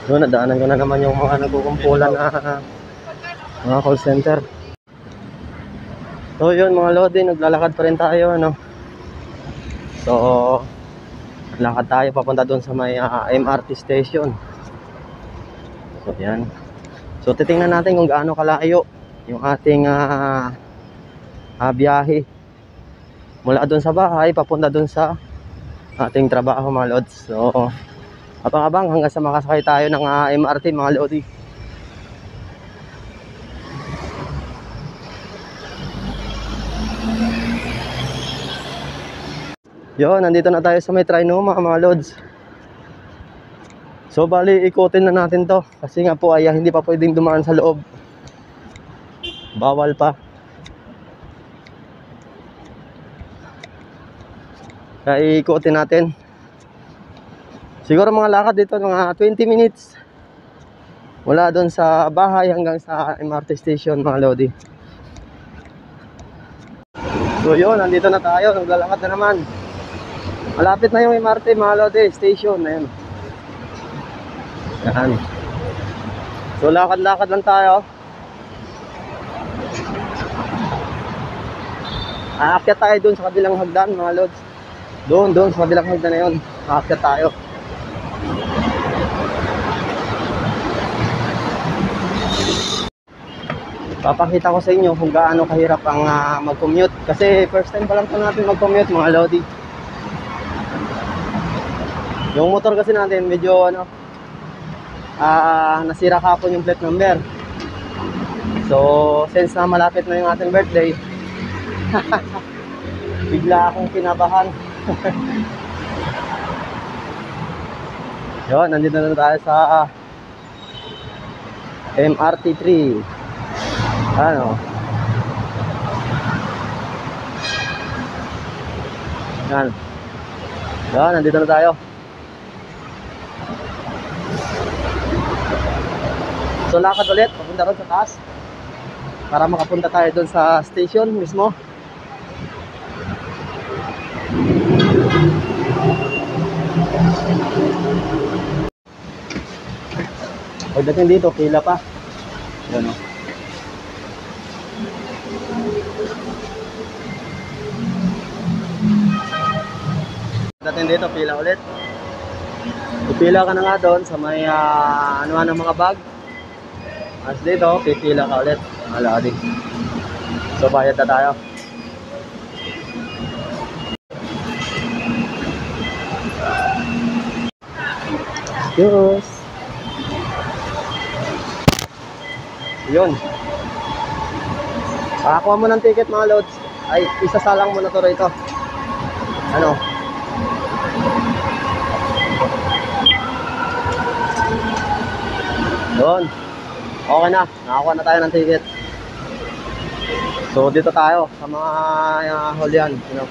Doon, nadaanan ko na naman yung mga nagkukumpulan na mga call center. So yun mga lodi, naglalakad pa rin tayo, ano. So lakad tayo papunta doon sa may MRT station. So yan. So titingnan natin kung gaano kalayo yung ating biyahe mula doon sa bahay papunta doon sa ating trabaho mga lods. So abang-abang hanggang sa makasakay tayo ng MRT mga lodi. Yo, nandito na tayo sa may Trinoma mga lods. So bali ikutin na natin to kasi nga po ay hindi pa pwedeng dumaan sa loob. Bawal pa. Kaya ikutin natin. Siguro mga lakad dito mga 20 minutes. Mula doon sa bahay hanggang sa MRT station mga lodi. So yun, nandito na tayo, naglalakad na naman. Malapit na yung MRT mga lodi station na yun. Yan. So lakad-lakad lang tayo. Aakyat tayo dun sa kabilang hagdan mga lods. Doon sa kabilang hagdan na yun. Aakyat tayo. Papakita ko sa inyo kung gaano kahirap ang mag-commute. Kasi first time pa lang po natin mag-commute mga lodi. Yung motor kasi natin medyo nasira kapon yung plate number. So since na malapit na yung ating birthday, bigla akong kinabahan. Yun, nandito na tayo sa MRT3. Ano? Yan. Yan, nandito na tayo. So lakad ulit, papunta ron sa taas para makapunta tayo doon sa station mismo. Pagdating dito, pila pa. Yan o. Pagdating dito, pila ulit. Pipila ka na nga doon sa may anuhan ng mga bag. As dito, pipila ka ulit. Maladi. So bayad na tayo. Yes. Yun. Pakakuha mo ng ticket mga lods. Ay, isasalang mo na to rito. Ano? Yun. Okay na. Nakakuha na tayo ng ticket. So dito tayo sa mga holian, you know.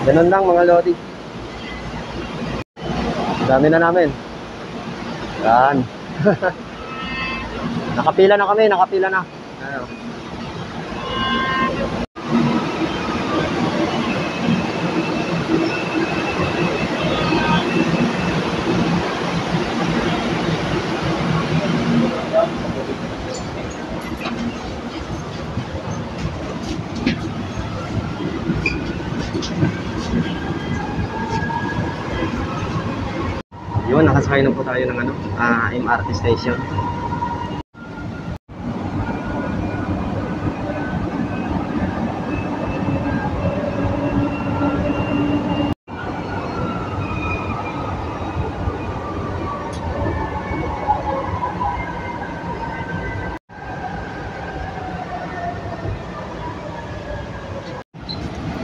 Ganun lang mga lodi. Dami na namin. Yan. Nakapila na kami, nakapila na. Ano? Yun, nakasakay na po tayo ng MRT station.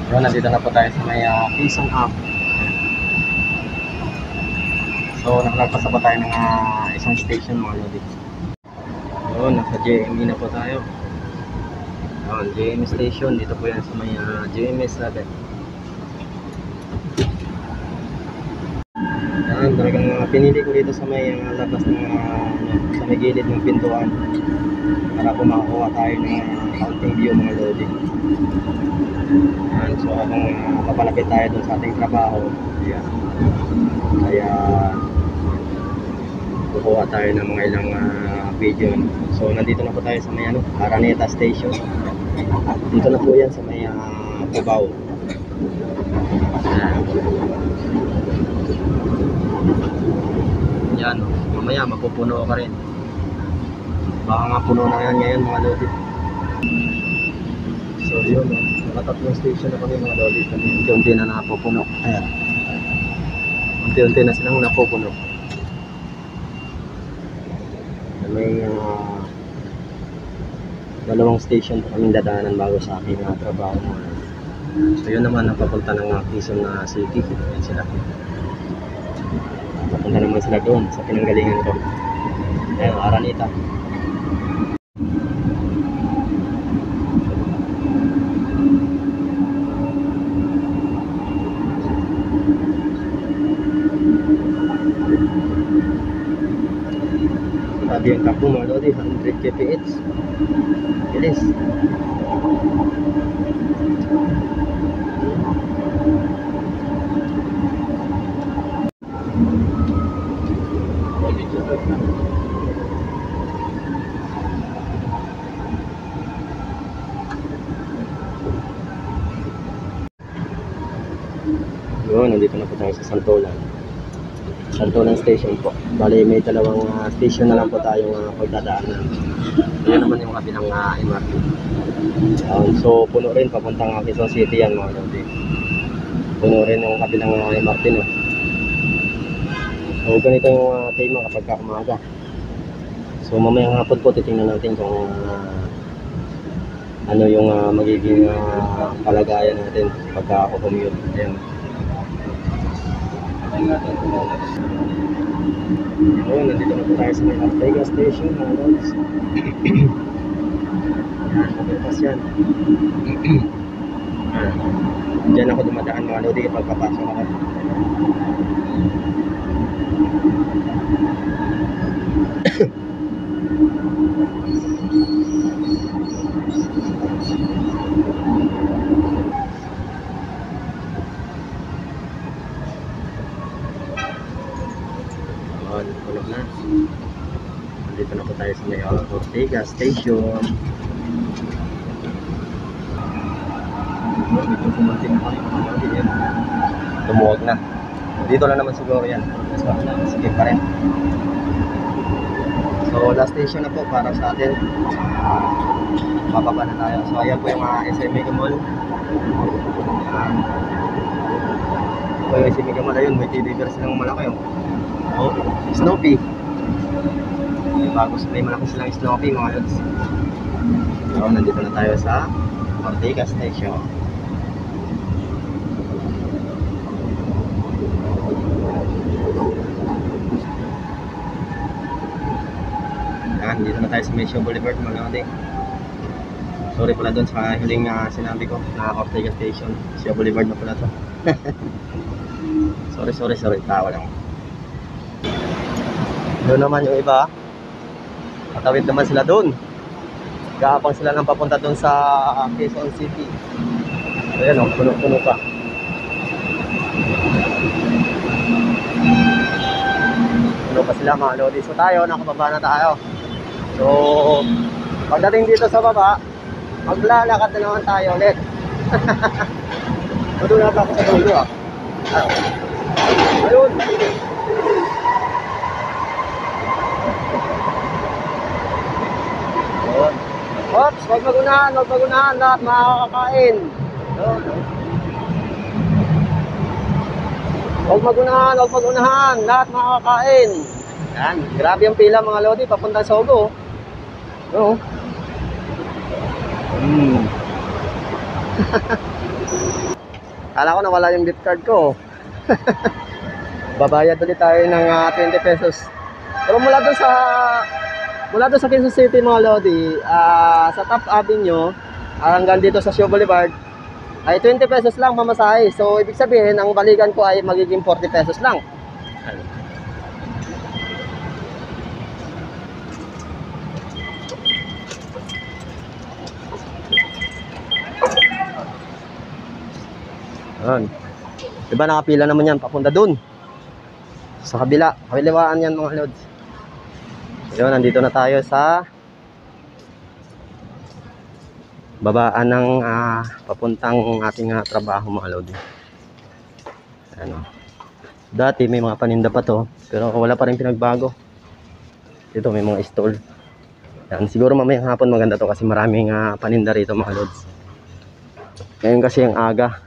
Yun, nandito na po tayo sa may Quezon Hub. So, nakalagpas pa tayo ng isang station mga lodi. Yun, nasa JME na po tayo. Yun, JME station. Dito po yan sa may JME 7. Yan, talagang pinili ko dito sa may labas ng sa may gilid ng pintuan para po makakuha tayo ng counting view mga lodi. Yan, so habang papalapit tayo dun sa ating trabaho, yan. Kaya kukuha tayo ng mga ilang video. So nandito na po tayo sa may Araneta Station. Dito na po yan sa may Cubao. Yan, mamaya mapupuno ka rin. Baka nga puno na yan ngayon mga lodi. So yun, nakatatlong station na kami mga lodi. Unti-unti na napupuno. Ayan, unti-unti na silang napupuno. May dalawang station pa kaming dadaanan bago sa aking trabaho. So yun naman, napapunta ng Quezon City. Yan sila. Napunta naman sila doon sa pinanggalingan ko. Ayan, Araneta. Sabi yung takbo mga lodi, 100 kph. Bilis. Yun, nandito na po tayo sa Santolan. Santolan Station po. Bali may dalawang station na lang po tayong pagdadaanan. Yan naman yung kabilang MRT. So puno rin papuntang Quezon City yan mga lodi. Puno rin yung kabilang MRT no. So ganito yung tema kapag umaga. So mamayang hapon po titingnan natin kung ano yung magiging kalagayan natin pagka ako commute. Ayan. Oh, nandito na po tayo sa may Ortega Station mga lods. Yan, mabutas yan. Diyan ako dumadaan mga lodi kapag papasok ako. Puno na. Nandito na po tayo sa may Ortega Station. Dito pumuntin na kami mga lodi yan. Tumuwag na. Dito lang naman siguro yan. So, sige pa rin. So last station na po para sa atin. Bababa na tayo. So ayan po yung SM Mega Mall. Ito yung SM Mega Mall. Ayun, may TV bears silang malaki oh. Oh, Snoopy. May malaki silang Snoopy mga lods. So nandito na tayo sa Ortega Station. Yan, dito na tayo sa Mission Boulevard mga lodi. Sorry pala doon sa huling sinabi ko na Ortega Station. Mission Boulevard na pala to. sorry, tawa lang. Doon naman yung iba, patawid naman sila doon. Gaapang sila ng papunta doon sa Quezon City. Ayan o, puno-puno pa. Puno pa sila mga lodi. So tayo, nakababa na tayo. So, pagdating dito sa baba, maglalakad na naman tayo ulit. Doon na pa ako sa dulo ah. Ayun. Oops, huwag magunahan, lahat makakakain. Huwag magunahan, lahat makakakain. Yan, grabe yung pila mga lodi, papunta sa Sogo. Oo. Kala ko nawala yung gift card ko. Babayad ulit tayo ng 20 pesos. Pero mula doon sa Quezon City mga lodi, sa Top Avenue hanggang dito sa Shaw Boulevard ay 20 pesos lang pamasahe. So ibig sabihin ang balikan ko ay magiging 40 pesos lang. Yan. Diba nakapila naman yan papunta dun sa kabila, kaliwaan yan mga lods. Yun, nandito na tayo sa babaan ng papuntang ating trabaho mga lods. Ano, dati may mga paninda pa to, pero wala pa rin pinagbago. Dito may mga stall. Yan, siguro mamayang hapon maganda to kasi maraming paninda rito mga lods. Ngayon kasi ang aga.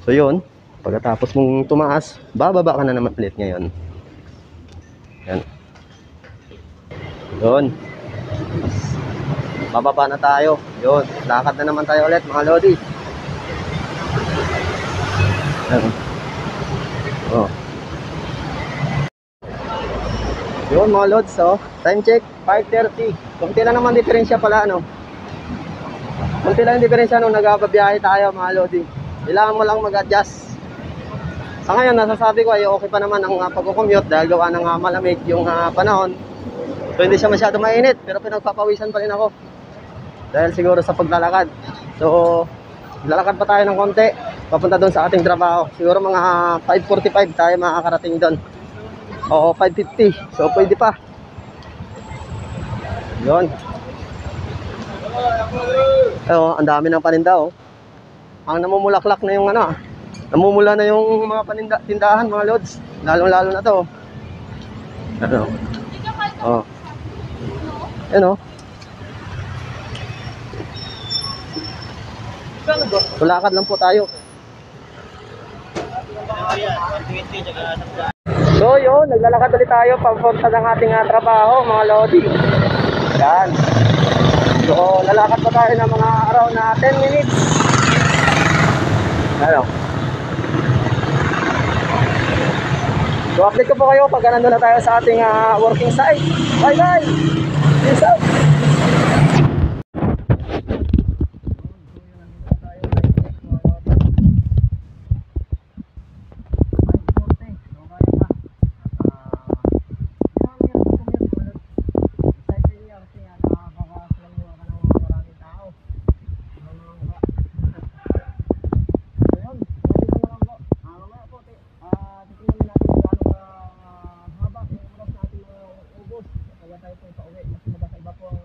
So yun, pagkatapos mong tumaas, bababa ka na naman ulit ngayon. Yan. Yun. Bababa na tayo. Yun, lakad na naman tayo ulit mga lodi. Yan. Oh. Yun mga lods, oh. Time check, 5:30. Kunti lang naman diferensya pala, ano. Kunti lang diferensya nung nagbabiyahe tayo mga lodi. Kailangan mo lang mag-adjust. Sa ngayon, nasasabi ko ay okay pa naman ang pag-commute dahil gawa ng malamig yung panahon. So hindi siya masyado mainit, pero pinagpapawisan pa rin ako. Dahil siguro sa paglalakad. So, lalakad pa tayo ng konti, papunta doon sa ating trabaho. Siguro mga 5:45 tayo makakarating doon. O 5:50. So, pwede pa. Yun. Ang dami ng paninda, oh. Ang namumulaklak na yung namumula na yung mga tindahan, mga lods. Lalo-lalo na to. Ano? Oh. Ano? Tulakad lang po tayo. So yun, naglalakad ulit tayo papunta ng ating trabaho, mga lodi. Yan. So lalakad pa tayo ng mga araw na 10 minutes. Ano? So update ko po kayo pag nandun na tayo sa ating working site. Bye bye! Peace out! Tayo po pauwi, mas mabasa iba po ang